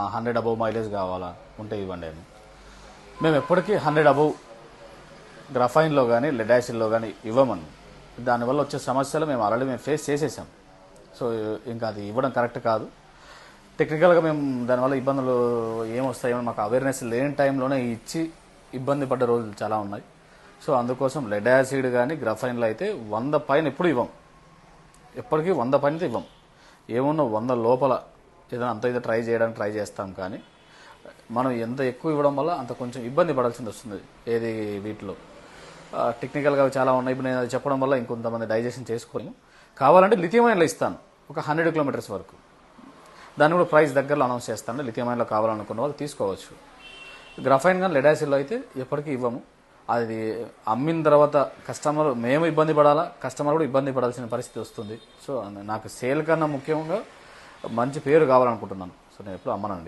100 above mileage కావాలా ఉంటే ఇవ్వండి అని. మేము ఎప్పటికీ 100 అబవ్ గ్రఫైన్లో కానీ లెడ్ యాసిడ్లో కానీ ఇవ్వమని. దానివల్ల వచ్చే సమస్యలు మేము ఆల్రెడీ ఫేస్ చేసేసాం. సో ఇంకా అది ఇవ్వడం కరెక్ట్ కాదు. టెక్నికల్గా మేము దానివల్ల ఇబ్బందులు ఏమొస్తాయో మాకు అవేర్నెస్ లేని టైంలోనే ఇచ్చి ఇబ్బంది పడ్డ రోజులు చాలా ఉన్నాయి. సో అందుకోసం లెడ్ యాసిడ్ కానీ గ్రఫైన్లో అయితే 100 పైన ఎప్పుడు ఇవ్వం. ఎప్పటికీ 100 పైన ఇవ్వం. ఏమున్నా 100 లోపల ఏదైనా అంత ఇది ట్రై చేయడానికి ట్రై చేస్తాం. కానీ మనం ఎంత ఎక్కువ ఇవ్వడం వల్ల అంత కొంచెం ఇబ్బంది పడాల్సింది వస్తుంది. ఏది వీటిలో టెక్నికల్గా చాలా ఉన్నాయి. ఇప్పుడు నేను అది చెప్పడం వల్ల ఇంకొంతమంది డైజెషన్ చేసుకొని కావాలంటే లిథియం అయన్లో ఇస్తాను ఒక 100 కిలోమీటర్స్ వరకు. దాన్ని కూడా ప్రైస్ దగ్గరలో అనౌన్స్ చేస్తాను. లిథియం అయన్లో కావాలనుకున్న వాళ్ళు తీసుకోవచ్చు. గ్రఫైన్ కానీ లెడ్ యాసిడ్లో అయితే ఎప్పటికీ ఇవ్వము. అది అమ్మిన తర్వాత కస్టమర్ మేము ఇబ్బంది పడాలా, కస్టమర్ కూడా ఇబ్బంది పడాల్సిన పరిస్థితి వస్తుంది. సో నాకు సేల్ కన్నా ముఖ్యంగా మంచి పేరు కావాలనుకుంటున్నాను. సో నేను ఎప్పుడు అమ్మనండి.